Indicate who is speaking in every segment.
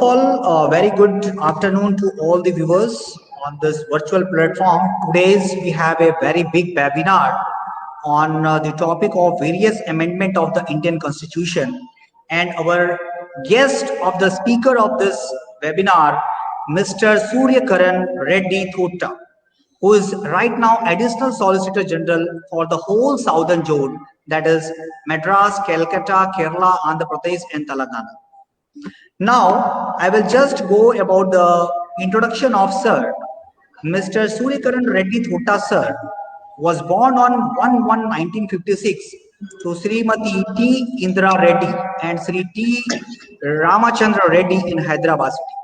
Speaker 1: All, very good afternoon to all the viewers on this virtual platform. Today's we have a very big webinar on the topic of various amendment of the Indian Constitution, and our guest of the speaker of this webinar, Mr. Surya Karan Reddy Thota, who is right now Additional Solicitor General for the whole southern zone, that is Madras, Calcutta, Kerala, Andhra Pradesh, and Telangana. Now, I will just go about the introduction of Sir. Mr. Suryakaran Reddy Thota Sir was born on 1/1/1956 to Srimati T. Indra Reddy and Sri T. Ramachandra Reddy in Hyderabad city.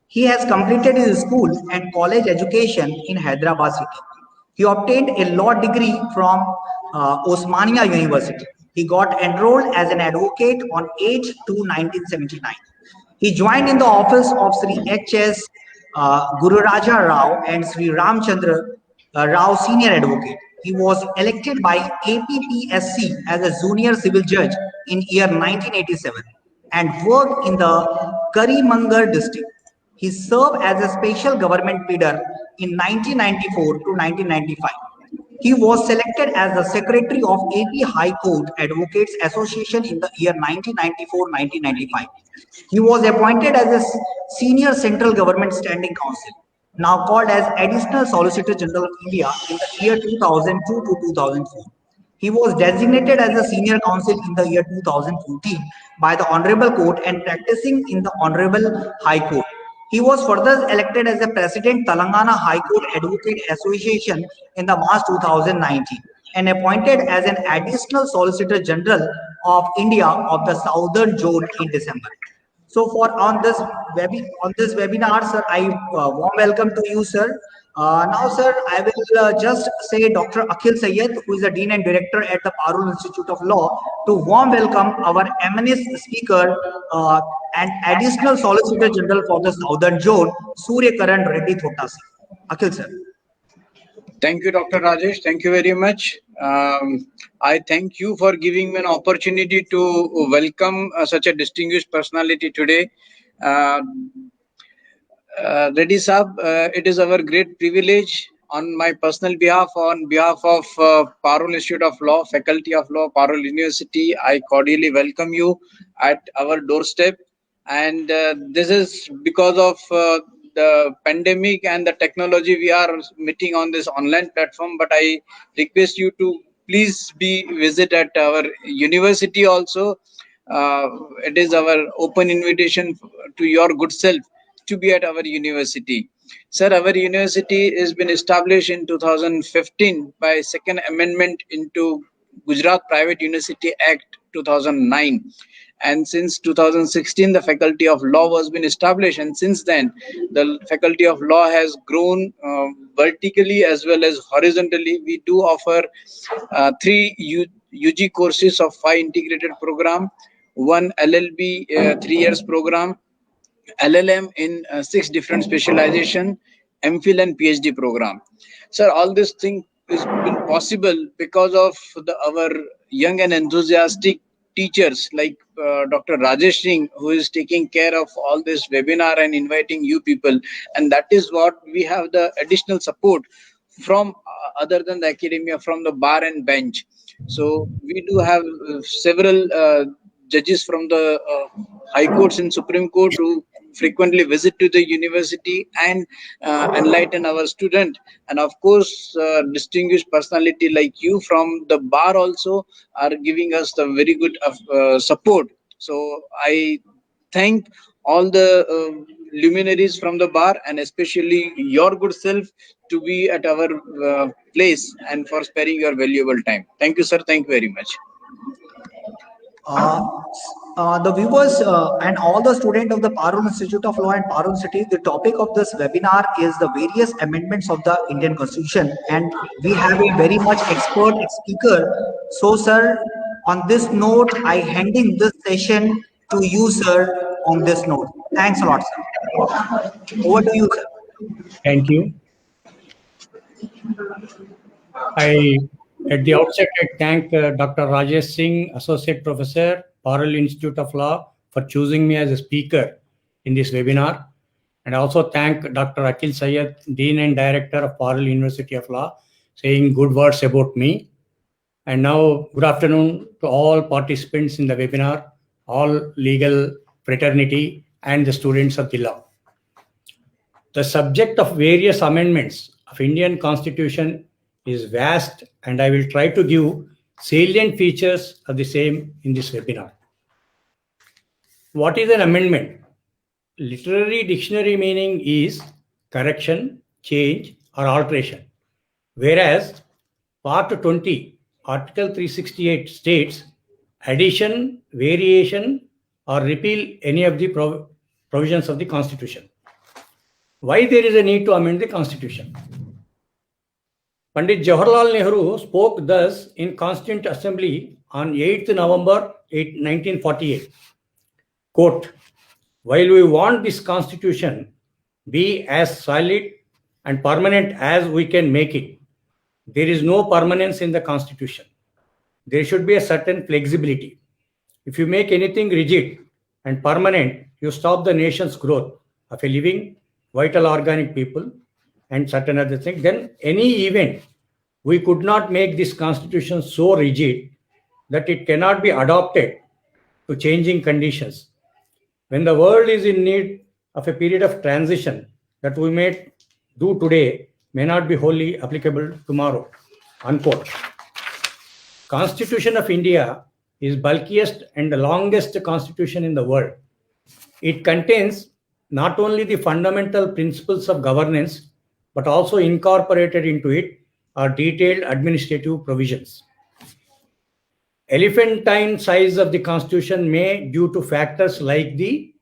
Speaker 1: He has completed his school and college education in Hyderabad city. He obtained a law degree from Osmania University. He got enrolled as an advocate on 8/2 1979. He joined in the office of Sri H.S. Gururaja Rao and Sri Ramchandra Rao Senior Advocate. He was elected by APPSC as a junior civil judge in year 1987 and worked in the Karimangar district. He served as a special government pleader in 1994 to 1995. He was selected as the secretary of AP High Court Advocates Association in the year 1994-1995. He was appointed as a senior central government standing counsel, now called as Additional Solicitor General of India in the year 2002 to 2004. He was designated as a senior counsel in the year 2014 by the Honorable Court and practicing in the Honorable High Court. He was further elected as the President Telangana High Court Advocate Association in the March 2019 and appointed as an Additional Solicitor General of India of the Southern Zone in December. So for on this webinar, sir, I warm welcome to you, sir. Now, sir, I will just say Dr. Akhil Syed, who is the Dean and Director at the Parul Institute of Law, to warm welcome our eminent speaker and Additional Solicitor General for the Southern Zone, Surya Karan Reddy Thota, sir. Akhil, sir.
Speaker 2: Thank you, Dr. Rajesh. Thank you very much. I thank you for giving me an opportunity to welcome such a distinguished personality today. Reddy Saab, it is our great privilege on my personal behalf, on behalf of Parul Institute of Law, Faculty of Law, Parul University, I cordially welcome you at our doorstep. And this is because of the pandemic and the technology we are meeting on this online platform. But I request you to please visit at our university also. It is our open invitation to your good self to be at our university. Sir, our university has been established in 2015 by second amendment into Gujarat Private University Act 2009. And since 2016, the Faculty of Law was been established. And since then, the Faculty of Law has grown vertically as well as horizontally. We do offer 3 UG courses of 5 integrated program, 1 LLB 3 years program, LLM in 6 different specialization, MPhil and PhD program. Sir, all this thing has been possible because of our young and enthusiastic teachers like Dr. Rajesh Singh, who is taking care of all this webinar and inviting you people. And that is what we have the additional support from other than the academia, from the bar and bench. So we do have several judges from the high courts and Supreme Court who frequently visit to the university and enlighten our student. And of course, distinguished personality like you from the bar also are giving us the very good support. So I thank all the luminaries from the bar and especially your good self to be at our place and for sparing your valuable time. Thank you, sir. Thank you very much.
Speaker 1: The viewers and all the students of the Parul Institute of Law and Parul City, the topic of this webinar is the various amendments of the Indian Constitution, and we have a very much expert speaker. So, sir, on this note, I handing this session to you, sir, on this note. Thanks a lot, sir. Over to you, sir.
Speaker 3: Thank you. At the outset, I thank Dr. Rajesh Singh, Associate Professor, Parul Institute of Law, for choosing me as a speaker in this webinar. And also thank Dr. Akhil Syed, Dean and Director of Parul University of Law, saying good words about me. And now, good afternoon to all participants in the webinar, all legal fraternity and the students of the law. The subject of various amendments of Indian Constitution is vast, and I will try to give salient features of the same in this webinar. What is an amendment? Literary dictionary meaning is correction, change, or alteration. Whereas Part 20, Article 368 states addition, variation, or repeal any of the provisions of the Constitution. Why there is a need to amend the Constitution? Pandit Jawaharlal Nehru spoke thus in Constituent Assembly on 8th November 1948. Quote, while we want this Constitution be as solid and permanent as we can make it, there is no permanence in the Constitution. There should be a certain flexibility. If you make anything rigid and permanent, you stop the nation's growth of a living, vital organic people and certain other things. Then any event, we could not make this Constitution so rigid that it cannot be adopted to changing conditions. When the world is in need of a period of transition that we may do today may not be wholly applicable tomorrow. Unquote. Constitution of India is bulkiest and the longest constitution in the world. It contains not only the fundamental principles of governance, but also incorporated into it are detailed administrative provisions. Elephantine size of the Constitution may, due to factors like the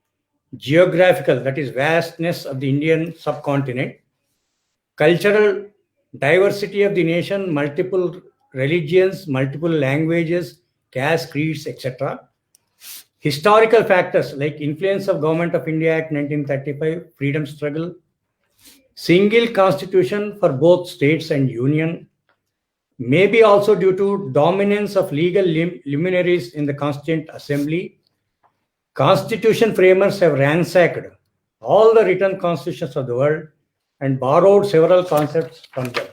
Speaker 3: geographical, that is vastness of the Indian subcontinent, cultural diversity of the nation, multiple religions, multiple languages, caste, creeds, etc. Historical factors like influence of Government of India Act 1935, freedom struggle, single constitution for both states and union, may be also due to dominance of legal luminaries in the Constituent Assembly. Constitution framers have ransacked all the written constitutions of the world and borrowed several concepts from them.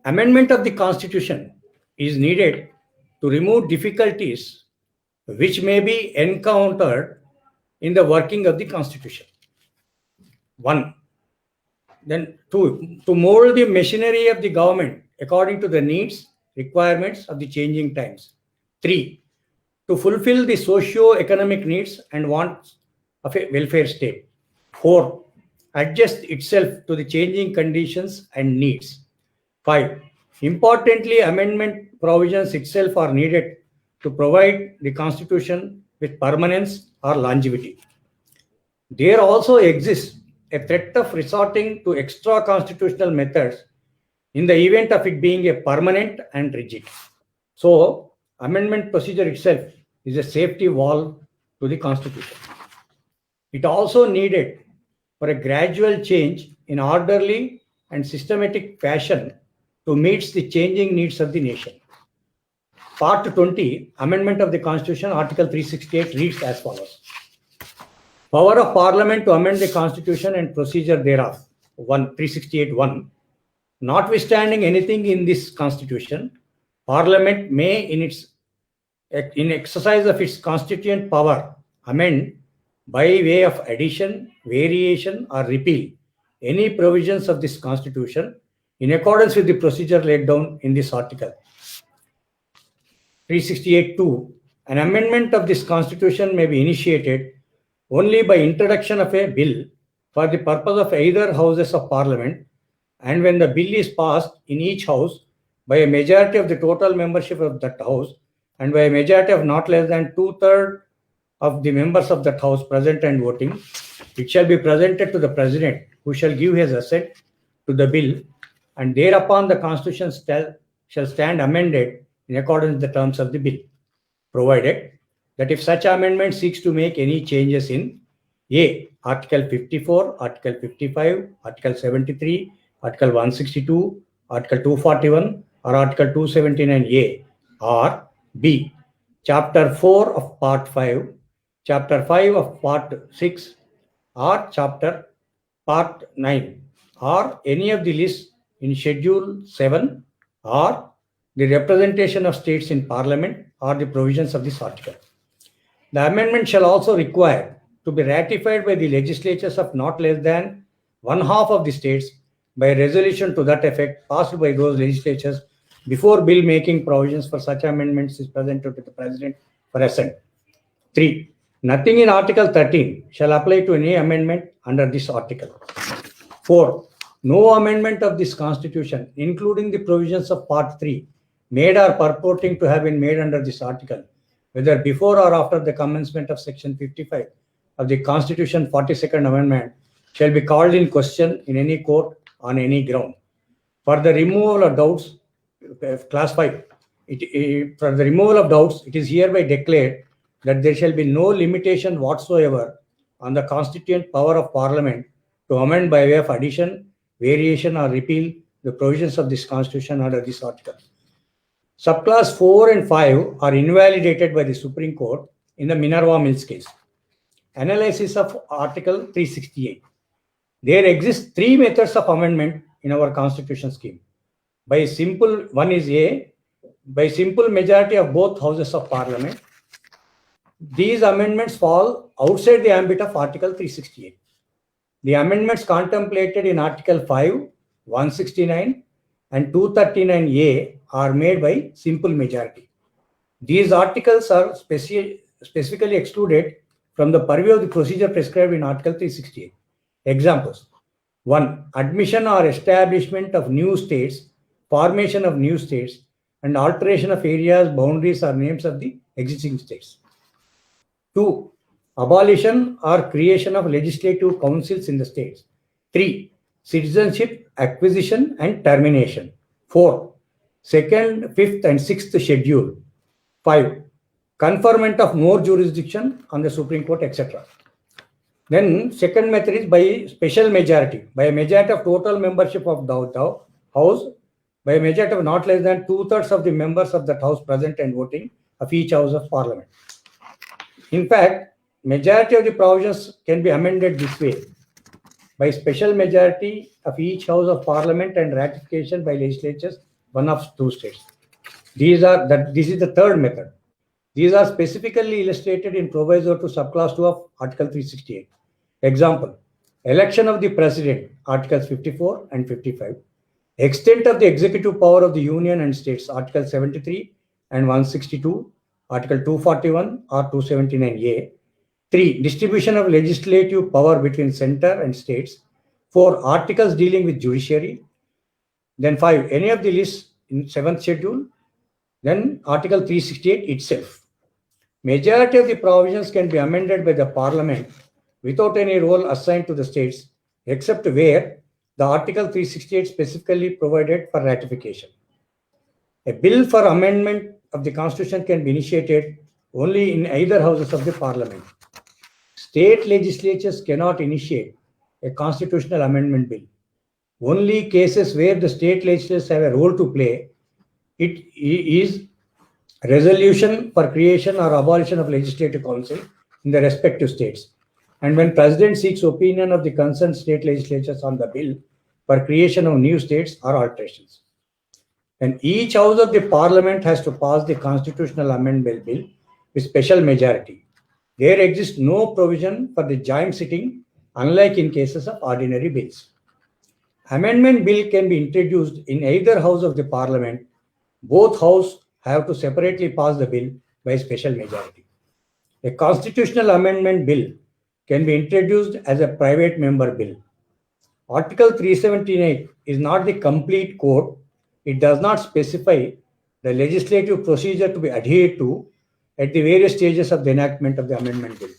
Speaker 3: Amendment of the Constitution is needed to remove difficulties which may be encountered in the working of the Constitution. 1. Then 2. To mold the machinery of the government according to the needs, requirements of the changing times. 3. To fulfill the socio-economic needs and wants of a welfare state. 4. Adjust itself to the changing conditions and needs. 5. Importantly, amendment provisions itself are needed to provide the Constitution with permanence or longevity. There also exists a threat of resorting to extra-constitutional methods in the event of it being a permanent and rigid. So, amendment procedure itself is a safety valve to the Constitution. It also needed for a gradual change in orderly and systematic fashion to meet the changing needs of the nation. Part 20, Amendment of the Constitution, Article 368 reads as follows. Power of Parliament to amend the Constitution and procedure thereof. 368(1). Notwithstanding anything in this Constitution, Parliament may, in exercise of its constituent power, amend by way of addition, variation, or repeal any provisions of this Constitution in accordance with the procedure laid down in this article. 368(2). An amendment of this Constitution may be initiated only by introduction of a bill for the purpose of either houses of Parliament, and when the bill is passed in each house by a majority of the total membership of that house and by a majority of not less than 2/3 of the members of that house present and voting, it shall be presented to the President, who shall give his assent to the bill, and thereupon the Constitution shall stand amended in accordance with the terms of the bill, provided that if such amendment seeks to make any changes in A. Article 54, Article 55, Article 73, Article 162, Article 241, or Article 279A, or B. Chapter 4 of Part 5, Chapter 5 of Part 6, or Chapter Part 9, or any of the lists in Schedule 7, or the representation of states in Parliament, or the provisions of this article. The amendment shall also require to be ratified by the legislatures of not less than one half of the states by a resolution to that effect passed by those legislatures before bill making provisions for such amendments is presented to the President for assent. 3. Nothing in Article 13 shall apply to any amendment under this article. 4. No amendment of this Constitution, including the provisions of Part 3, made or purporting to have been made under this article, whether before or after the commencement of Section 55 of the Constitution 42nd Amendment, shall be called in question in any court on any ground. For the removal of doubts, Class 5, for the removal of doubts, it is hereby declared that there shall be no limitation whatsoever on the constituent power of Parliament to amend by way of addition, variation, or repeal the provisions of this Constitution under this article. Subclass 4 and 5 are invalidated by the Supreme Court in the Minerva Mills case. Analysis of Article 368. There exist three methods of amendment in our Constitution scheme. By simple majority of both houses of Parliament. These amendments fall outside the ambit of Article 368. The amendments contemplated in Article 5, 169, and 239A are made by simple majority. These articles are specifically excluded from the purview of the procedure prescribed in Article 368. Examples. 1. Admission or establishment of new states, formation of new states, and alteration of areas, boundaries, or names of the existing states. 2. Abolition or creation of legislative councils in the states. 3. Citizenship acquisition and termination. 4. Second, fifth, and sixth schedule. 5. Conferment of more jurisdiction on the Supreme Court, etc. Then second method is by special majority, by a majority of total membership of the House, by a majority of not less than 2/3 of the members of that House present and voting of each House of Parliament. In fact, majority of the provisions can be amended this way: by special majority of each House of Parliament and ratification by legislatures, one of two states. This is the third method. These are specifically illustrated in proviso to subclass 2 of Article 368. Example, election of the President, Articles 54 and 55. Extent of the executive power of the Union and states, Article 73 and 162, Article 241 or 279A. 3. Distribution of legislative power between center and states. 4. Articles dealing with judiciary. Then 5. Any of the lists in 7th schedule. Then Article 368 itself. Majority of the provisions can be amended by the Parliament without any role assigned to the states, except where the Article 368 specifically provided for ratification. A bill for amendment of the Constitution can be initiated only in either houses of the Parliament. State legislatures cannot initiate a constitutional amendment bill. Only cases where the state legislatures have a role to play, it is resolution for creation or abolition of legislative council in the respective states. And when President seeks opinion of the concerned state legislatures on the bill for creation of new states or alterations. And each house of the Parliament has to pass the constitutional amendment bill with special majority. There exists no provision for the joint sitting, unlike in cases of ordinary bills. Amendment bill can be introduced in either house of the Parliament. Both houses have to separately pass the bill by special majority. A constitutional amendment bill can be introduced as a private member bill. Article 378 is not the complete code. It does not specify the legislative procedure to be adhered to at the various stages of the enactment of the amendment bill.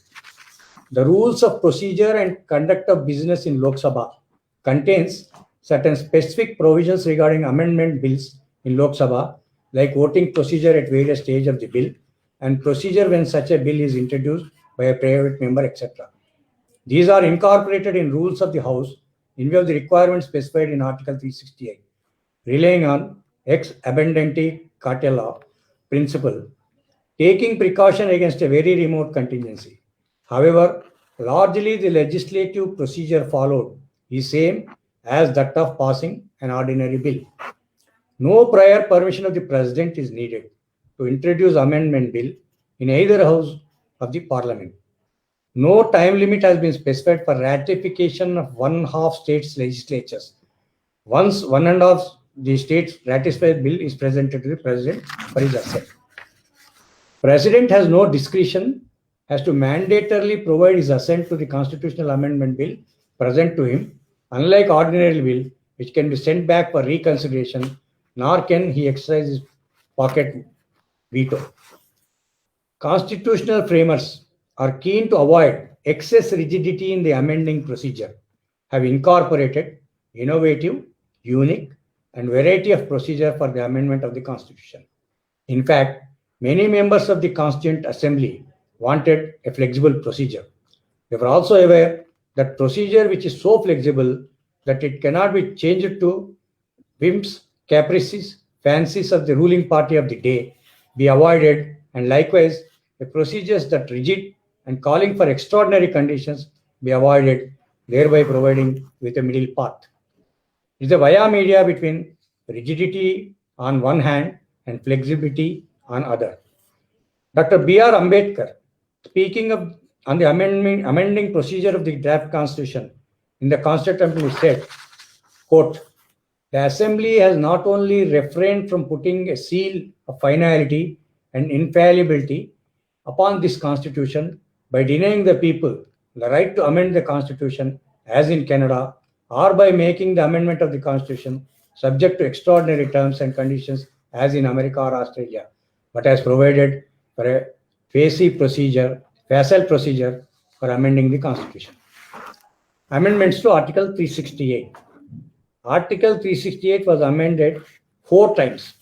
Speaker 3: The rules of procedure and conduct of business in Lok Sabha contains certain specific provisions regarding amendment bills in Lok Sabha, like voting procedure at various stages of the bill and procedure when such a bill is introduced by a private member, etc. These are incorporated in rules of the House in view of the requirements specified in Article 368, relying on ex abundanti cautelia principle, taking precaution against a very remote contingency. However, largely the legislative procedure followed is same as that of passing an ordinary bill. No prior permission of the president is needed to introduce amendment bill in either house of the parliament. No time limit has been specified for ratification of one half states legislatures. Once one and a half the states ratified bill is presented to the president for his assent. President has no discretion as to mandatorily provide his assent to the constitutional amendment bill present to him, unlike ordinary bill which can be sent back for reconsideration, nor can he exercise his pocket veto. Constitutional framers are keen to avoid excess rigidity in the amending procedure, have incorporated innovative, unique, and variety of procedure for the amendment of the Constitution. In fact, many members of the Constituent Assembly wanted a flexible procedure. They were also aware that procedure which is so flexible that it cannot be changed to whims, caprices, fancies of the ruling party of the day be avoided, and likewise the procedures that rigid and calling for extraordinary conditions be avoided, thereby providing with a middle path. It is a via media between rigidity on one hand and flexibility on other. Dr. B.R. Ambedkar, speaking on the amending procedure of the draft constitution in the Constituent Assembly said, quote, "The Assembly has not only refrained from putting a seal of finality and infallibility upon this constitution by denying the people the right to amend the constitution as in Canada, or by making the amendment of the constitution subject to extraordinary terms and conditions as in America or Australia, but has provided for a facile procedure for amending the constitution." Amendments to Article 368. Article 368 was amended 4 times.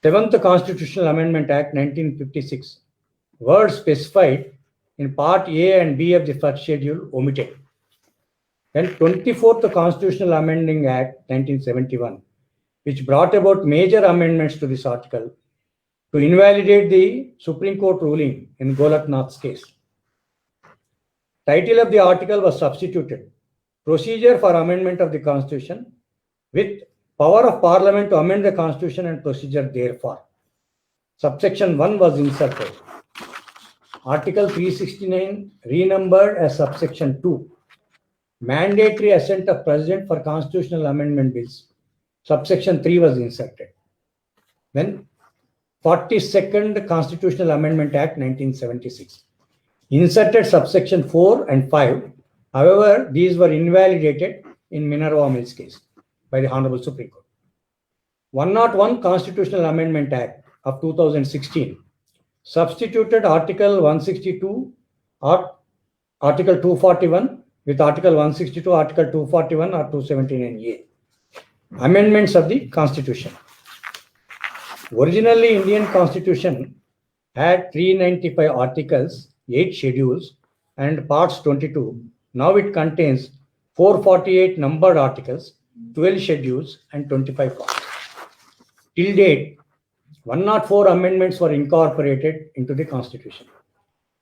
Speaker 3: 7th Constitutional Amendment Act 1956. Words specified in Part A and B of the first schedule omitted. Then 24th Constitutional Amending Act 1971, which brought about major amendments to this article to invalidate the Supreme Court ruling in Golaknath's case. Title of the article was substituted, Procedure for Amendment of the Constitution, with Power of Parliament to amend the Constitution and procedure therefore. Subsection 1 was inserted. Article 369 renumbered as subsection 2. Mandatory assent of President for constitutional amendment bills. Subsection 3 was inserted. Then 42nd Constitutional Amendment Act 1976. Inserted subsection 4 and 5. However, these were invalidated in Minerva Mills case by the Honorable Supreme Court. 101 Constitutional Amendment Act of 2016 substituted Article 162 or Article 241 with Article 162, Article 241 or 279A. Amendments of the Constitution. Originally, Indian Constitution had 395 articles, 8 schedules and parts 22. Now it contains 448 numbered articles, 12 schedules and 25 parts. Till date, 104 amendments were incorporated into the Constitution.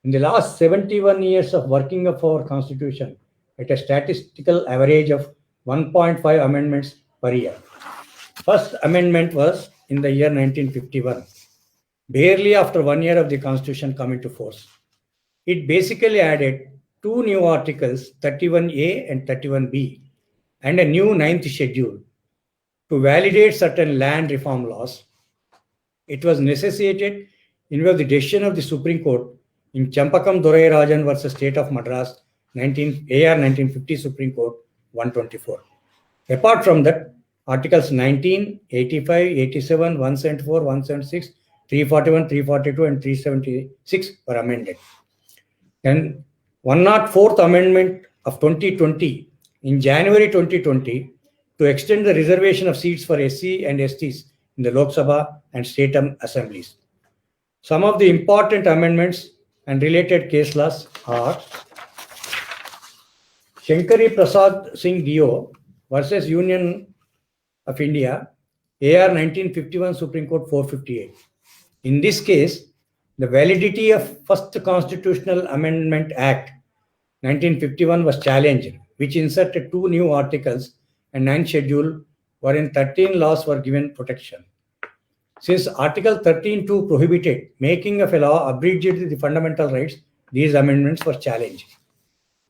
Speaker 3: In the last 71 years of working of our Constitution, at a statistical average of 1.5 amendments per year. First amendment was in the year 1951, barely after 1 year of the Constitution coming to force. It basically added 2 new articles, 31A and 31B, and a new 9th schedule to validate certain land reform laws. It was necessitated in view of the decision of the Supreme Court in Champakam Dorai Rajan versus State of Madras, AR 1950 Supreme Court 124. Apart from that, Articles 19, 85, 87, 174, 176, 341, 342, and 376 were amended. And 104th Amendment of 2020 in January 2020 to extend the reservation of seats for SC and STs in the Lok Sabha and State Assemblies. Some of the important amendments and related case laws are Shankari Prasad Singh Dio versus Union of India, AR 1951 Supreme Court 458. In this case, the validity of First Constitutional Amendment Act 1951 was challenged, which inserted 2 new articles and 9 schedule, wherein 13 laws were given protection. Since Article 13(2) prohibited making of a law abridged the fundamental rights, these amendments were challenged.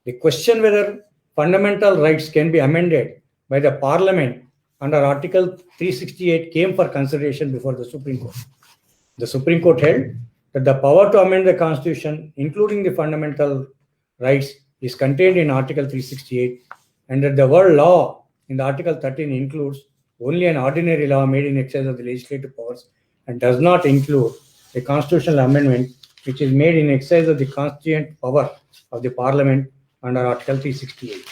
Speaker 3: The question whether fundamental rights can be amended by the Parliament under Article 368 came for consideration before the Supreme Court. The Supreme Court held that the power to amend the Constitution, including the fundamental rights, is contained in Article 368, and that the word law in the Article 13 includes only an ordinary law made in excess of the legislative powers and does not include a constitutional amendment which is made in excess of the constituent power of the Parliament under Article 368.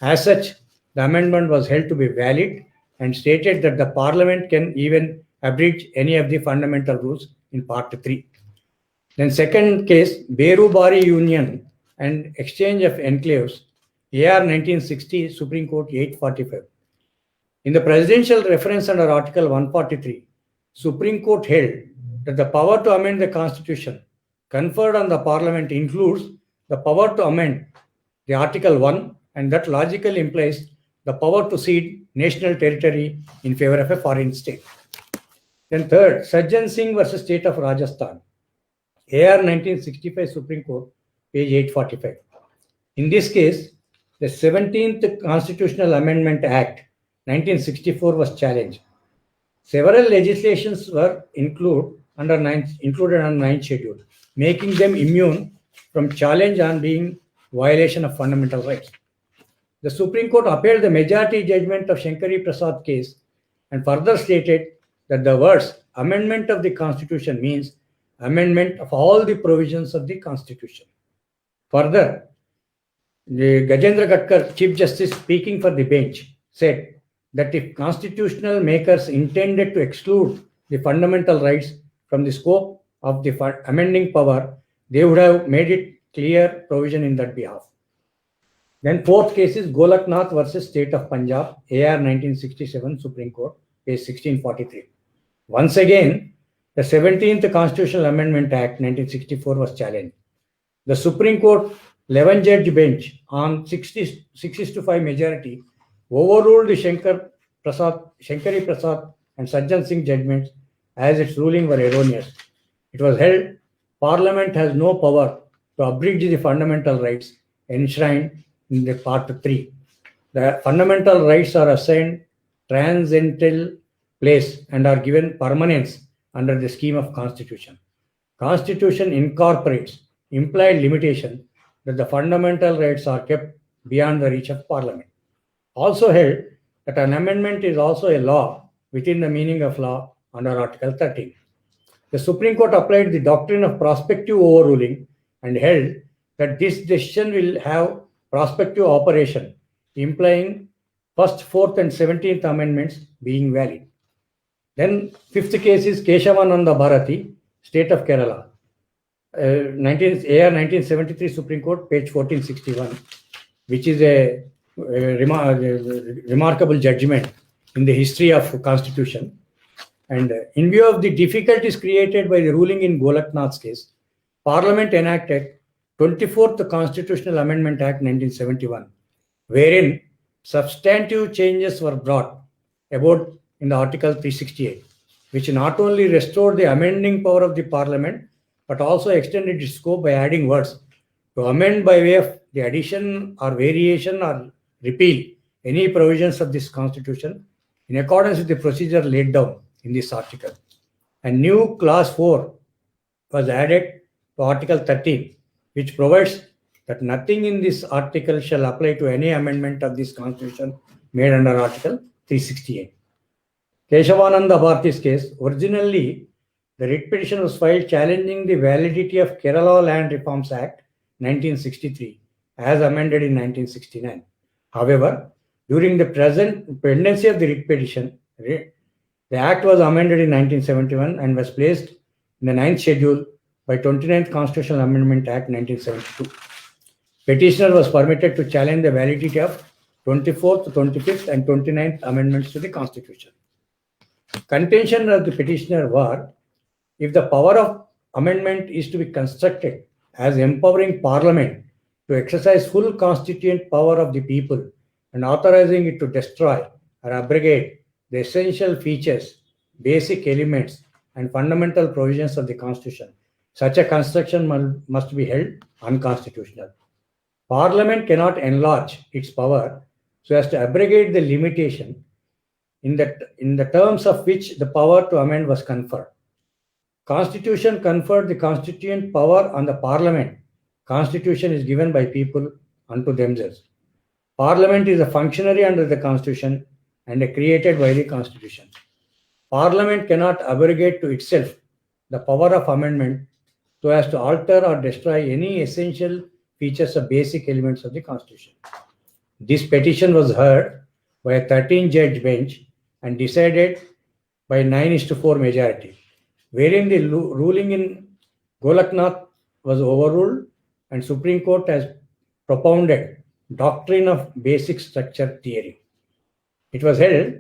Speaker 3: As such, the amendment was held to be valid and stated that the Parliament can even abridge any of the fundamental rules in Part 3. Then second case, Beru-Bari Union and Exchange of Enclaves, AR 1960, Supreme Court 845. In the presidential reference under Article 143, Supreme Court held that the power to amend the Constitution conferred on the Parliament includes the power to amend the Article 1, and that logically implies the power to cede national territory in favor of a foreign state. Then third, Sajjan Singh versus State of Rajasthan, AR 1965, Supreme Court, page 845. In this case, the 17th Constitutional Amendment Act 1964 was challenged. Several legislations were included under 9th schedule, making them immune from challenge on being violation of fundamental rights. The Supreme Court upheld the majority judgment of Shankari Prasad case and further stated that the words amendment of the Constitution means amendment of all the provisions of the Constitution. Further, the Gajendra Gatkar, Chief Justice, speaking for the bench, said that if constitutional makers intended to exclude the fundamental rights from the scope of the amending power, they would have made it clear provision in that behalf. Then fourth case is Golaknath versus State of Punjab, AR 1967, Supreme Court, page 1643. Once again, the 17th Constitutional Amendment Act 1964 was challenged. The Supreme Court 11-judge bench on 6:5 majority overruled the Shankari Prasad and Sajjan Singh judgments as its ruling were erroneous. It was held Parliament has no power to abridge the fundamental rights enshrined in the Part 3. The fundamental rights are assigned transcendental place and are given permanence under the scheme of Constitution. Constitution incorporates implied limitation that the fundamental rights are kept beyond the reach of Parliament. Also held that an amendment is also a law within the meaning of law under Article 13. The Supreme Court applied the doctrine of prospective overruling and held that this decision will have prospective operation, implying First, 4th, and 17th Amendments being valid. Then fifth case is Keshavananda Bharati, State of Kerala, AR 1973, Supreme Court, page 1461, which is a remarkable judgment in the history of Constitution. And in view of the difficulties created by the ruling in Golaknath's case, Parliament enacted 24th Constitutional Amendment Act 1971, wherein substantive changes were brought about in the Article 368, which not only restored the amending power of the Parliament, but also extended its scope by adding words to amend by way of the addition or variation or repeal any provisions of this Constitution in accordance with the procedure laid down in this article. A new Clause 4 was added to Article 13, which provides that nothing in this article shall apply to any amendment of this Constitution made under Article 368. Keshavananda Bharati's case, originally the writ petition was filed challenging the validity of Kerala Land Reforms Act 1963 as amended in 1969. However, during the present pendency of the writ petition, the Act was amended in 1971 and was placed in the 9th schedule by 29th Constitutional Amendment Act 1972. Petitioner was permitted to challenge the validity of 24th, 25th, and 29th Amendments to the Constitution. Contention of the petitioner were If the power of amendment is to be constructed as empowering Parliament to exercise full constituent power of the people and authorizing it to destroy or abrogate the essential features, basic elements, and fundamental provisions of the Constitution, such a construction must be held unconstitutional. Parliament cannot enlarge its power so as to abrogate the limitation in the terms of which the power to amend was conferred. Constitution conferred the constituent power on the Parliament. Constitution is given by people unto themselves. Parliament is a functionary under the Constitution and created by the Constitution. Parliament cannot abrogate to itself the power of amendment so as to alter or destroy any essential features of basic elements of the Constitution. This petition was heard by a 13-judge bench and decided by 9:4 majority, wherein the ruling in Golaknath was overruled and Supreme Court has propounded doctrine of basic structure theory. It was held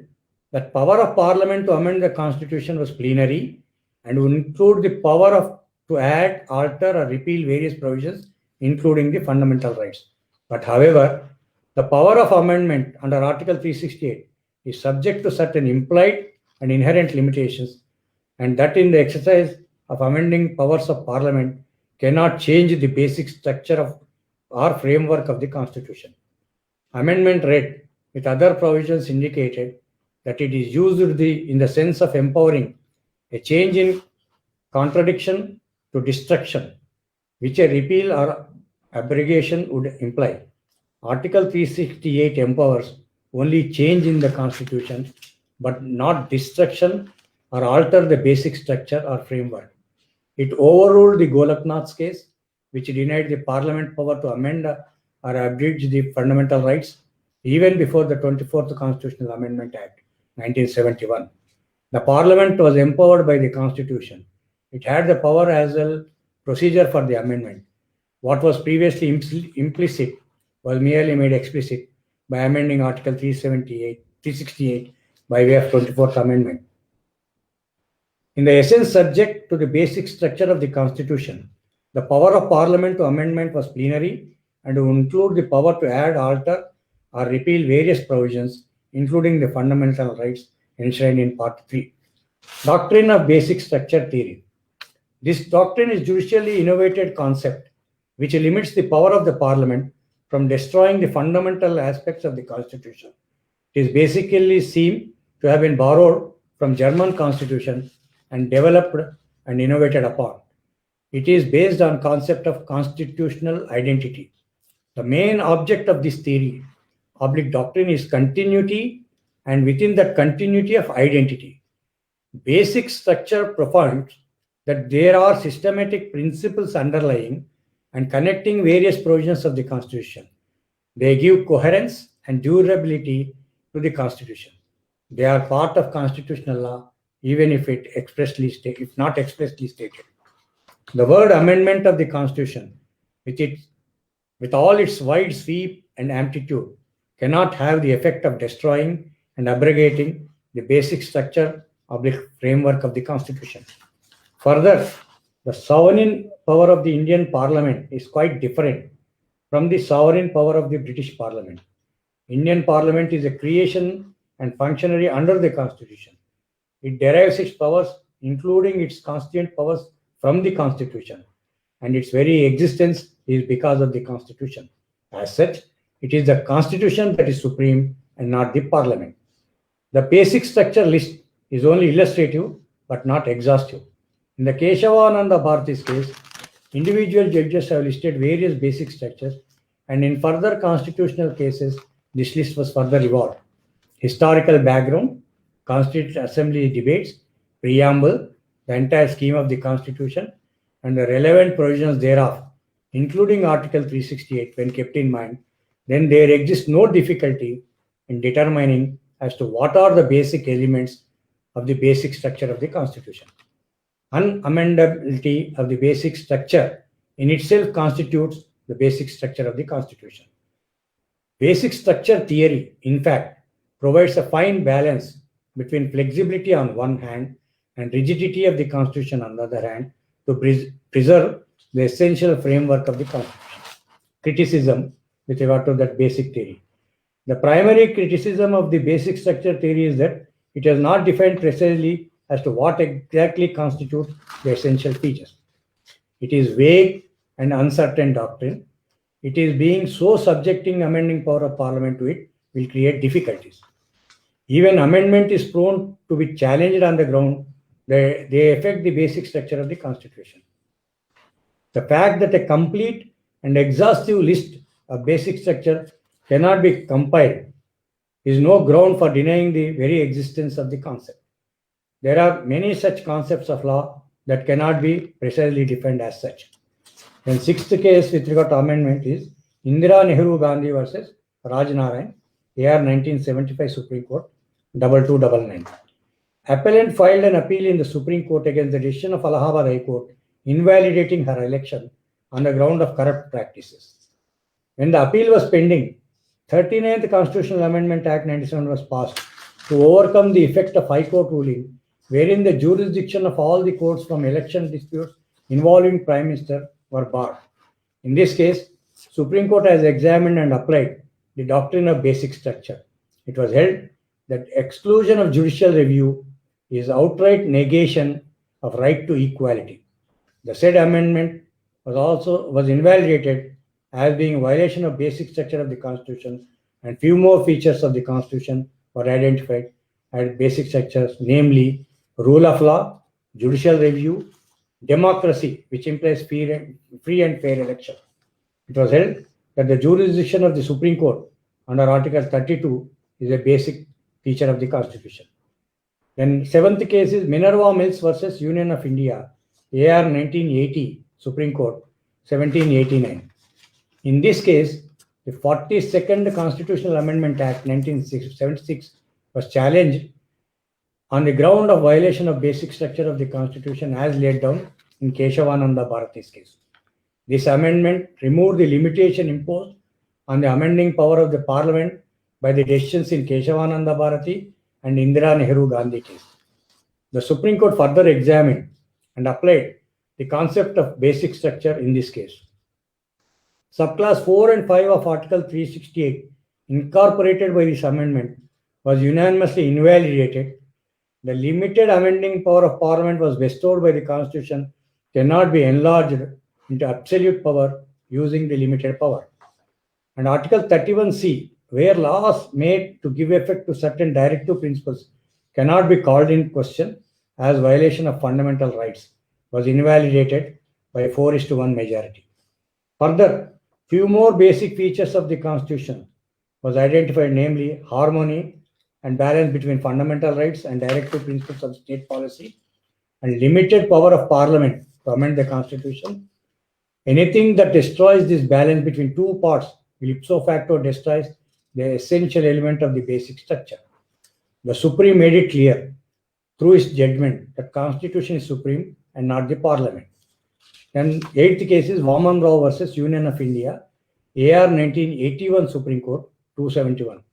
Speaker 3: that power of Parliament to amend the Constitution was plenary and would include the power to add, alter, or repeal various provisions, including the fundamental rights. But however, the power of amendment under Article 368 is subject to certain implied and inherent limitations, and that in the exercise of amending powers of Parliament cannot change the basic structure of or framework of the Constitution. Amendment read with other provisions indicated that it is used in the sense of empowering a change in contradiction to destruction, which a repeal or abrogation would imply. Article 368 empowers only change in the Constitution, but not destruction or alter the basic structure or framework. It overruled the Golaknath's case, which denied the Parliament power to amend or abridge the fundamental rights even before the 24th Constitutional Amendment Act, 1971. The Parliament was empowered by the Constitution. It had the power as well procedure for the amendment. What was previously implicit was merely made explicit by amending Article 368 by way of 24th Amendment. In the essence subject to the basic structure of the Constitution, the power of Parliament to amendment was plenary and would include the power to add, alter, or repeal various provisions, including the fundamental rights enshrined in Part 3. Doctrine of basic structure theory. This doctrine is judicially innovated concept which limits the power of the Parliament from destroying the fundamental aspects of the Constitution. It is basically seen to have been borrowed from German Constitution and developed and innovated upon. It is based on concept of constitutional identity. The main object of this theory, doctrine, is continuity, and within that continuity of identity. Basic structure profounds that there are systematic principles underlying and connecting various provisions of the Constitution. They give coherence and durability to the Constitution. They are part of constitutional law, even if not expressly stated. The word amendment of the Constitution, with all its wide sweep and amplitude, cannot have the effect of destroying and abrogating the basic structure of the framework of the Constitution. Further, the sovereign power of the Indian Parliament is quite different from the sovereign power of the British Parliament. Indian Parliament is a creation and functionary under the Constitution. It derives its powers, including its constituent powers, from the Constitution, and its very existence is because of the Constitution. As such, it is the Constitution that is supreme and not the Parliament. The basic structure list is only illustrative but not exhaustive. In the Keshavananda Bharati's case, individual judges have listed various basic structures, and in further constitutional cases, this list was further evolved. Historical background, Constituent Assembly debates, preamble, the entire scheme of the Constitution, and the relevant provisions thereof, including Article 368, when kept in mind, then there exists no difficulty in determining as to what are the basic elements of the basic structure of the Constitution. Unamendability of the basic structure in itself constitutes the basic structure of the Constitution. Basic structure theory, in fact, provides a fine balance between flexibility on one hand and rigidity of the Constitution, on the other hand, to preserve the essential framework of the Constitution. Criticism with regard to that basic theory. The primary criticism of the basic structure theory is that it has not defined precisely as to what exactly constitutes the essential features. It is vague and uncertain doctrine. It is being so subjecting amending power of Parliament to it will create difficulties. Even amendment is prone to be challenged on the ground that they affect the basic structure of the Constitution. The fact that a complete and exhaustive list of basic structure cannot be compiled is no ground for denying the very existence of the concept. There are many such concepts of law that cannot be precisely defined as such. And sixth case with regard to amendment is Indira Nehru Gandhi versus Raj Narayan, AR 1975 Supreme Court, 2299. Appellant filed an appeal in the Supreme Court against the decision of Allahabad High Court invalidating her election on the ground of corrupt practices. When the appeal was pending, 39th Constitutional Amendment Act 97 was passed to overcome the effect of High Court ruling, wherein the jurisdiction of all the courts from election disputes involving Prime Minister were barred. In this case, Supreme Court has examined and applied the doctrine of basic structure. It was held that exclusion of judicial review is outright negation of right to equality. The said amendment was invalidated as being a violation of basic structure of the Constitution, and few more features of the Constitution were identified as basic structures, namely rule of law, judicial review, democracy, which implies free and fair election. It was held that the jurisdiction of the Supreme Court under Article 32 is a basic feature of the Constitution. Then seventh case is Minerva Mills versus Union of India, AR 1980, Supreme Court, 1789. In this case, the 42nd Constitutional Amendment Act 1976 was challenged on the ground of violation of basic structure of the Constitution as laid down in Keshavananda Bharati's case. This amendment removed the limitation imposed on the amending power of the Parliament by the decisions in Keshavananda Bharati and Indira Nehru Gandhi case. The Supreme Court further examined and applied the concept of basic structure in this case. Subclass 4 and 5 of Article 368, incorporated by this amendment, was unanimously invalidated. The limited amending power of Parliament was bestowed by the Constitution cannot be enlarged into absolute power using the limited power. And Article 31C, where laws made to give effect to certain directive principles cannot be called in question as violation of fundamental rights, was invalidated by a 4:1 majority. Further, few more basic features of the Constitution was identified, namely harmony and balance between fundamental rights and directive principles of state policy, and limited power of Parliament to amend the Constitution. Anything that destroys this balance between two parts will ipso facto destroys the essential element of the basic structure. The Supreme made it clear through its judgment that Constitution is supreme and not the Parliament. And eighth case is Vaman Rao versus Union of India, AR 1981 Supreme Court, 271.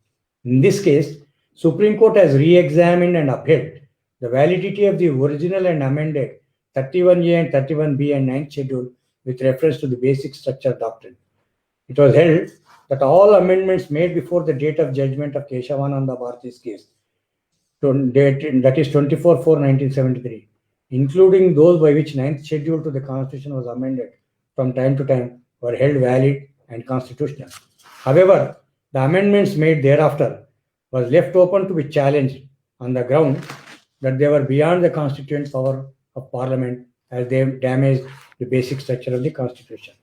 Speaker 3: In this case, Supreme Court has re-examined and upheld the validity of the original and amended 31A and 31B and 9th schedule with reference to the basic structure doctrine. It was held that all amendments made before the date of judgment of Keshavananda Bharati's case, that is 24/4/1973, including those by which 9th schedule to the Constitution was amended from time to time, were held valid and constitutional. However, the amendments made thereafter was left open to be challenged on the ground that they were beyond the constituent power of Parliament as they damaged the basic structure of the Constitution.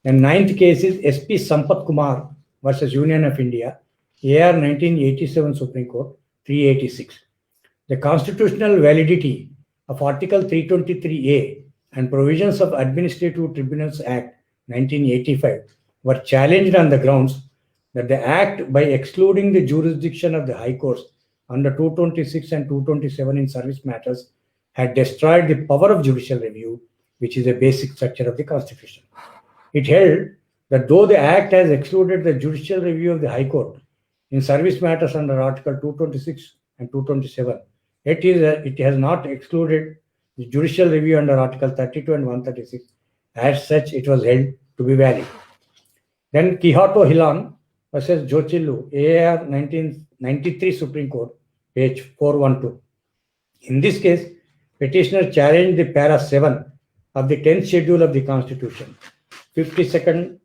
Speaker 3: And ninth case is SP Sampath Kumar versus Union of India, AR 1987 Supreme Court, 386. The constitutional validity of Article 323A and provisions of Administrative Tribunals Act 1985 were challenged on the grounds that the Act, by excluding the jurisdiction of the High Courts under 226 and 227 in service matters, had destroyed the power of judicial review, which is a basic structure of the Constitution. It held that though the Act has excluded the judicial review of the High Court in service matters under Article 226 and 227, It has not excluded the judicial review under Article 32 and 136. As such, it was held to be valid. Then Quijote Hilan versus Jochillu, AR 1993 Supreme Court, page 412. In this case, petitioner challenged the para 7 of the 10th schedule of the Constitution, 52nd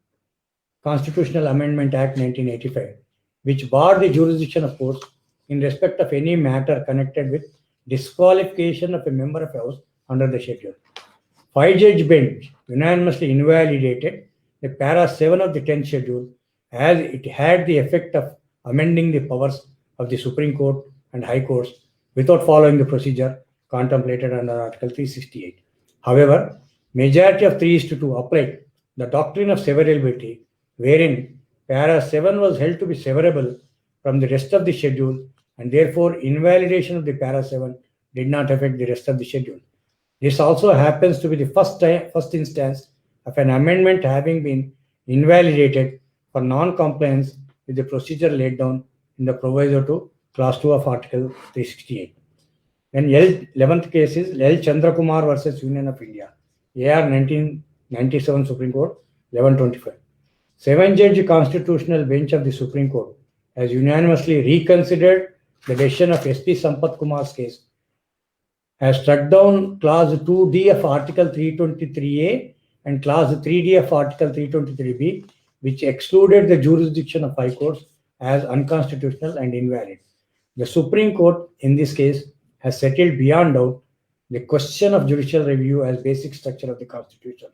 Speaker 3: Constitutional Amendment Act 1985, which barred the jurisdiction of courts in respect of any matter connected with disqualification of a member of a house under the schedule. 5-judge bench unanimously invalidated the para 7 of the 10th schedule as it had the effect of amending the powers of the Supreme Court and High Courts without following the procedure contemplated under Article 368. However, majority of 3:2 applied the doctrine of severability, wherein para 7 was held to be severable from the rest of the schedule, and therefore invalidation of the para 7 did not affect the rest of the schedule. This also happens to be the first instance of an amendment having been invalidated for non-compliance with the procedure laid down in the proviso to Clause 2 of Article 368. Then 11th case is L. Chandrakumar versus Union of India, AR 1997 Supreme Court, 1125. 7-judge constitutional bench of the Supreme Court has unanimously reconsidered the decision of S.P. Sampath Kumar's case, has struck down Clause 2D of Article 323A and Clause 3D of Article 323B, which excluded the jurisdiction of high courts as unconstitutional and invalid. The Supreme Court, in this case, has settled beyond doubt the question of judicial review as basic structure of the Constitution.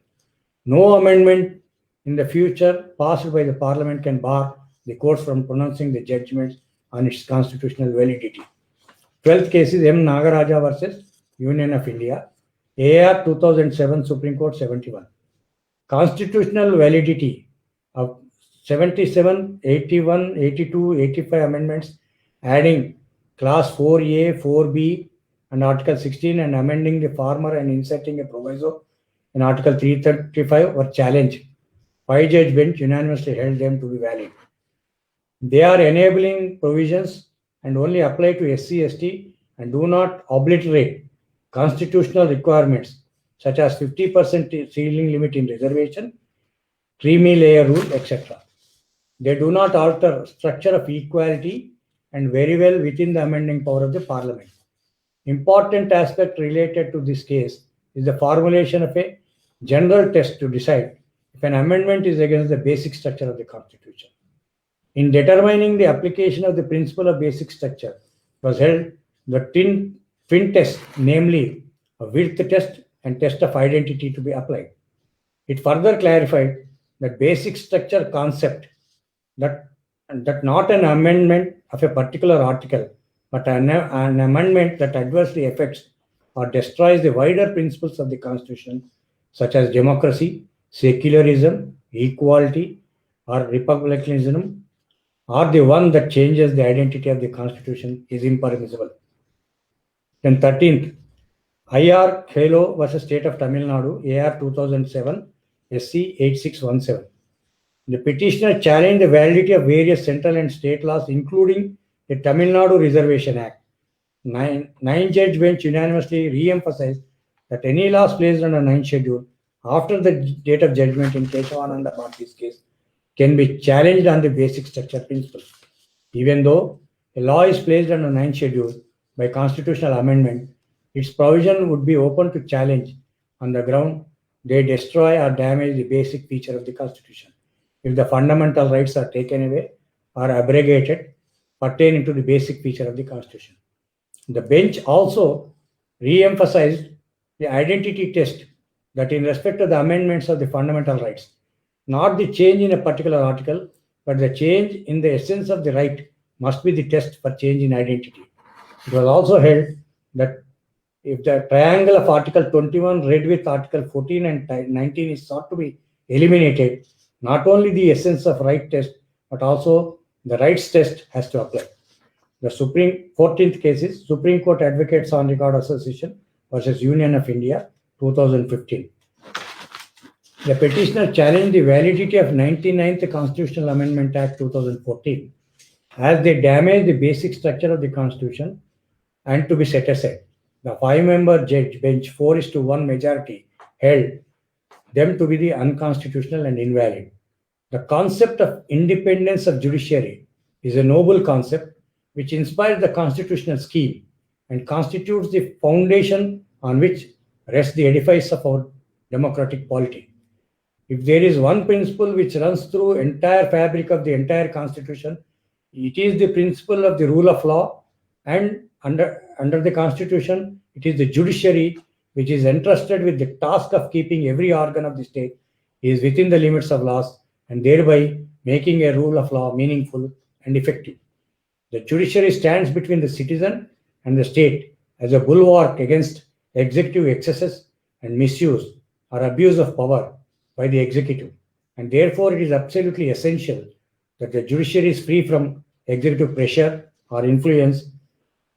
Speaker 3: No amendment in the future passed by the Parliament can bar the courts from pronouncing the judgments on its constitutional validity. 12th case is M. Nagaraja versus Union of India, AR 2007 Supreme Court 71. Constitutional validity of 77, 81, 82, 85 amendments, adding Clause 4A, 4B, and Article 16 and amending the former and inserting a proviso in Article 335 were challenged. 5-judge bench unanimously held them to be valid. They are enabling provisions and only apply to SC/ST and do not obliterate constitutional requirements such as 50% ceiling limit in reservation, creamy layer rule, etc. They do not alter structure of equality and very well within the amending power of the Parliament. Important aspect related to this case is the formulation of a general test to decide if an amendment is against the basic structure of the Constitution. In determining the application of the principle of basic structure was held the twin test, namely a width test and test of identity, to be applied. It further clarified that basic structure concept that not an amendment of a particular article, but an amendment that adversely affects or destroys the wider principles of the Constitution, such as democracy, secularism, equality, or republicanism, or the one that changes the identity of the Constitution, is impermissible. Then 13th, IR Khelo versus State of Tamil Nadu, AR 2007, SC 8617. The petitioner challenged the validity of various central and state laws, including the Tamil Nadu Reservation Act. 9-judge bench unanimously re-emphasized that any laws placed under 9th schedule after the date of judgment in Keshavananda Bharti's case can be challenged on the basic structure principles. Even though a law is placed under 9th schedule by constitutional amendment, its provision would be open to challenge on the ground they destroy or damage the basic feature of the Constitution. If the fundamental rights are taken away or abrogated pertaining to the basic feature of the Constitution. The bench also re-emphasized the identity test, that in respect of the amendments of the fundamental rights, not the change in a particular article, but the change in the essence of the right must be the test for change in identity. It was also held that if the triangle of Article 21 read with Article 14 and 19 is sought to be eliminated, not only the essence of right test, but also the rights test has to apply. The 14th case is Supreme Court Advocates on Record Association versus Union of India, 2015. The petitioner challenged the validity of 99th Constitutional Amendment Act 2014 as they damage the basic structure of the Constitution and to be set aside. The 5-member judge bench 4:1 majority held them to be the unconstitutional and invalid. The concept of independence of judiciary is a noble concept which inspires the constitutional scheme and constitutes the foundation on which rests the edifice of our democratic polity. If there is one principle which runs through entire fabric of the entire constitution, it is the principle of the rule of law, and under the constitution, it is the judiciary which is entrusted with the task of keeping every organ of the state is within the limits of laws and thereby making a rule of law meaningful and effective. The judiciary stands between the citizen and the state as a bulwark against executive excesses and misuse or abuse of power by the executive, and therefore it is absolutely essential that the judiciary is free from executive pressure or influence,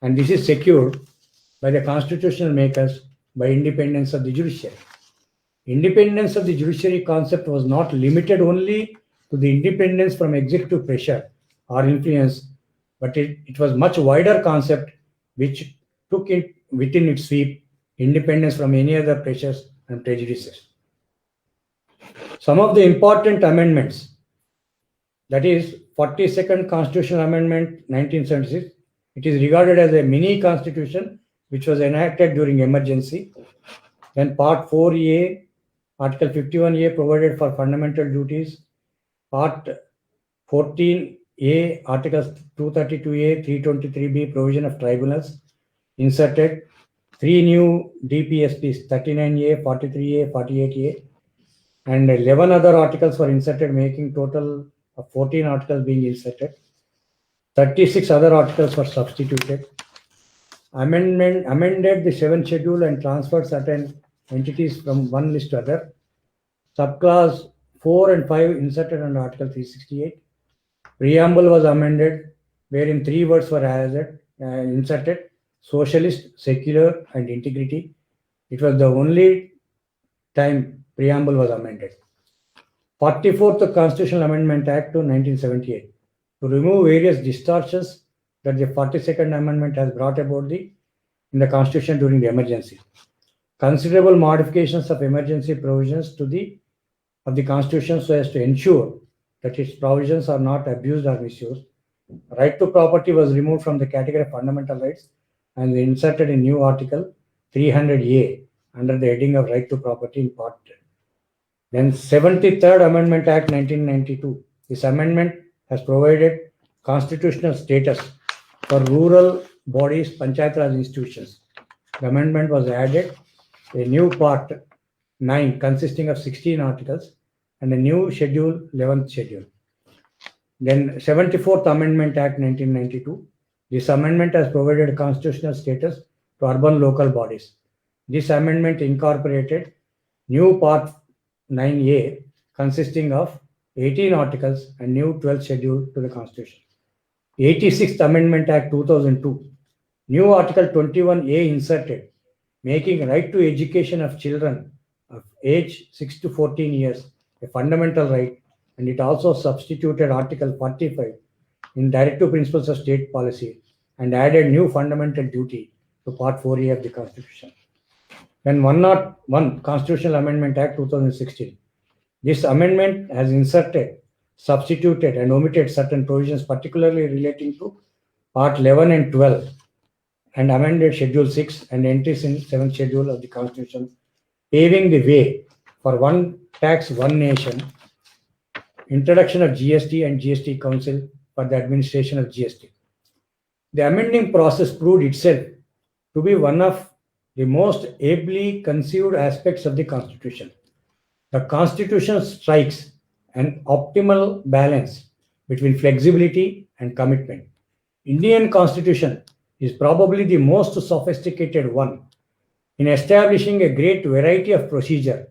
Speaker 3: and this is secured by the constitutional makers by independence of the judiciary. Independence of the judiciary concept was not limited only to the independence from executive pressure or influence, but it was much wider concept which took it within its sweep independence from any other pressures and prejudices. Some of the important amendments, that is 42nd Constitutional Amendment 1976, it is regarded as a mini constitution which was enacted during emergency. Then Part 4A, Article 51A provided for fundamental duties. Part 14A, Articles 232A, 323B, provision of tribunals inserted. 3 new DPSPs, 39A, 43A, 48A, and 11 other articles were inserted, making total of 14 articles being inserted. 36 other articles were substituted. Amended the 7th schedule and transferred certain entities from one list to other. Subclass 4 and 5 inserted under Article 368. Preamble was amended, wherein 3 words were added, inserted: socialist, secular, and integrity. It was the only time preamble was amended. 44th Constitutional Amendment Act to 1978 to remove various distortions that the 42nd Amendment has brought about in the Constitution during the emergency. Considerable modifications of emergency provisions of the Constitution so as to ensure that its provisions are not abused or misused. Right to property was removed from the category of fundamental rights and inserted in new Article 300A under the heading of right to property in Part 10. Then 73rd Amendment Act 1992. This amendment has provided constitutional status for rural bodies, Panchayat Raj institutions. The amendment was added a new Part 9 consisting of 16 articles and a new schedule, 11th schedule. Then 74th Amendment Act 1992. This amendment has provided constitutional status to urban local bodies. This amendment incorporated new Part 9A consisting of 18 articles and new 12th schedule to the Constitution. 86th Amendment Act 2002. New Article 21A inserted, making right to education of children of age 6 to 14 years a fundamental right, and it also substituted Article 45 in Directive Principles of State Policy and added new fundamental duty to Part 4A of the Constitution. Then 101 Constitutional Amendment Act 2016. This amendment has inserted, substituted, and omitted certain provisions, particularly relating to Part 11 and 12, and amended Schedule 6 and entries in 7th Schedule of the Constitution, paving the way for one tax, one nation, introduction of GST and GST Council for the administration of GST. The amending process proved itself to be one of the most ably conceived aspects of the Constitution. The Constitution strikes an optimal balance between flexibility and commitment. Indian Constitution is probably the most sophisticated one in establishing a great variety of procedure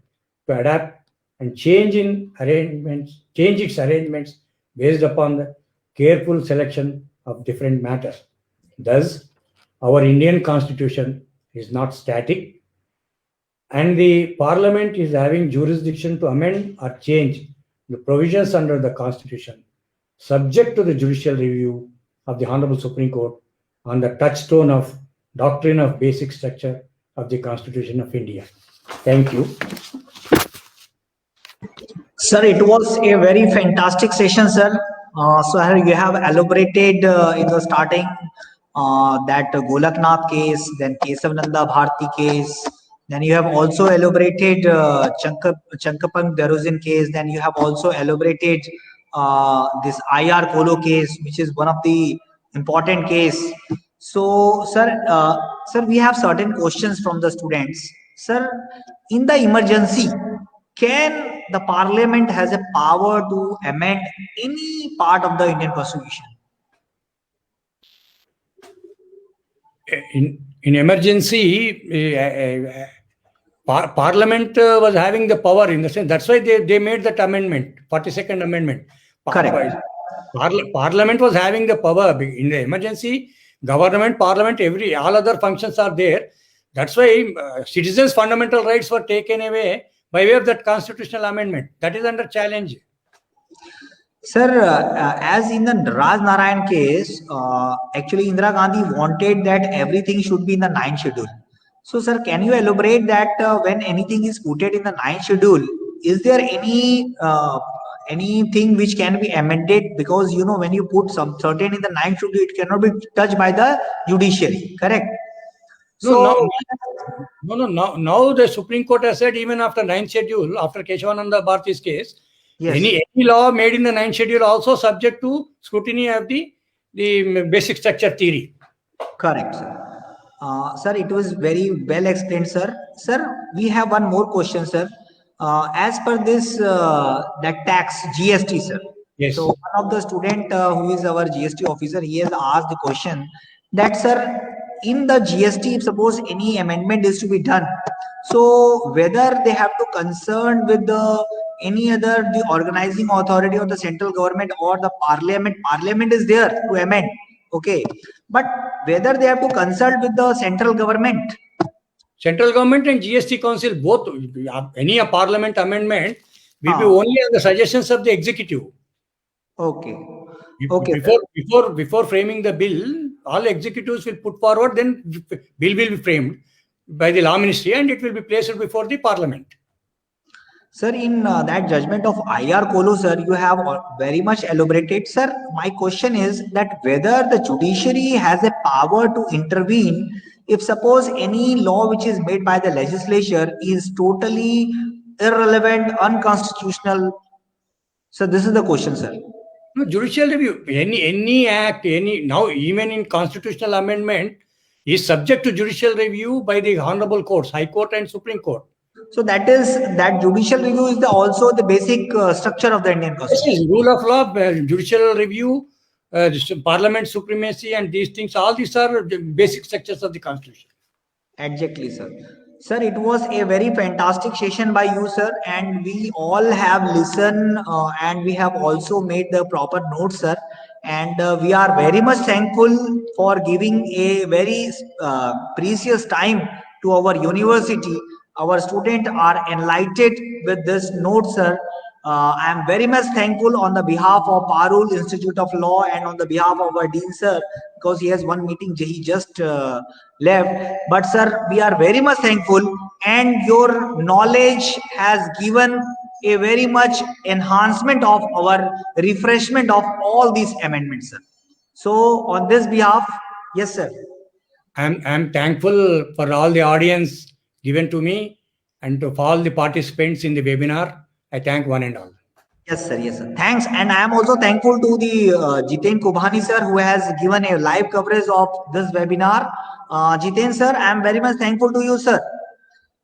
Speaker 3: to adapt and change its arrangements based upon the careful selection of different matters. Thus, our Indian Constitution is not static, and the Parliament is having jurisdiction to amend or change the provisions under the Constitution, subject to the judicial review of the Honorable Supreme Court on the touchstone of doctrine of basic structure of the Constitution of India. Thank you.
Speaker 1: Sir, it was a very fantastic session, sir. So you have elaborated in the starting that Golaknath case, then Kesav Nanda Bharti case, then you have also elaborated Chankapang Daruzin case, then you have also elaborated this IR Kolo case, which is one of the important case. So, sir, we have certain questions from the students. Sir, in the emergency, can the parliament has a power to amend any part of the Indian constitution?
Speaker 3: In emergency, Parliament was having the power in the sense. That's why they made that amendment, 42nd Amendment.
Speaker 1: Correct.
Speaker 3: Parliament was having the power in the emergency. Government, Parliament, all other functions are there. That's why citizens' fundamental rights were taken away by way of that constitutional amendment. That is under challenge.
Speaker 1: Sir, as in the Raj Narayan case, actually Indira Gandhi wanted that everything should be in the 9th schedule. So, sir, can you elaborate that when anything is put in the 9th schedule, is there anything which can be amended? Because you know when you put some certain in the 9th schedule, it cannot be touched by the judiciary. Correct?
Speaker 3: So now the Supreme Court has said even after 9th schedule, after Keshavananda Bharti's case,
Speaker 1: yes,
Speaker 3: any law made in the 9th schedule also subject to scrutiny of the basic structure theory.
Speaker 1: Correct, sir. Sir, it was very well explained, sir. Sir, we have one more question, sir. As per this, that tax GST, sir.
Speaker 3: Yes.
Speaker 1: So one of the student who is our GST officer, he has asked the question that, sir, in the GST, if suppose any amendment is to be done, so whether they have to concern with the organizing authority of the central government or the parliament is there to amend, okay, but whether they have to consult with the central government
Speaker 3: and GST council, both, any parliament amendment will be only on the suggestions of the executive.
Speaker 1: Okay.
Speaker 3: Before framing the bill, all executives will put forward, then bill will be framed by the law ministry and it will be placed before the parliament.
Speaker 1: Sir, in that judgment of IR Kolo, sir, you have very much elaborated. Sir, my question is that whether the judiciary has a power to intervene if suppose any law which is made by the legislature is totally irrelevant, unconstitutional. So this is the question, sir.
Speaker 3: No, judicial review, any act, now even in constitutional amendment is subject to judicial review by the honorable courts, High Court and Supreme Court.
Speaker 1: So that judicial review is also the basic structure of the Indian Constitution.
Speaker 3: Yes, rule of law, judicial review, parliament supremacy, and these things, all these are the basic structures of the Constitution.
Speaker 1: Exactly, sir. Sir, it was a very fantastic session by you, sir, and we all have listened and we have also made the proper notes, sir. And we are very much thankful for giving a very precious time to our university. Our students are enlightened with this note, sir. I am very much thankful on the behalf of Parul Institute of Law and on the behalf of our Dean, sir, because he has one meeting, he just left. But, sir, we are very much thankful, and your knowledge has given a very much enhancement of our refreshment of all these amendments, sir. So, on this behalf, yes, sir.
Speaker 3: I'm thankful for all the audience given to me and to all the participants in the webinar. I thank one and all.
Speaker 1: Yes, sir. Yes, sir. Thanks. And I am also thankful to the Jiten Kubhani, sir, who has given a live coverage of this webinar. Jiten, sir, I am very much thankful to you, sir.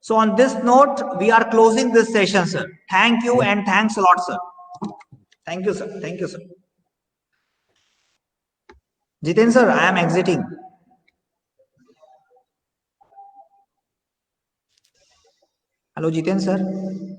Speaker 1: So on this note, we are closing this session, sir. Thank you and thanks a lot, sir. Thank you, sir. Thank you, sir. Jiten, sir, I am exiting. Hello, Jiten, sir.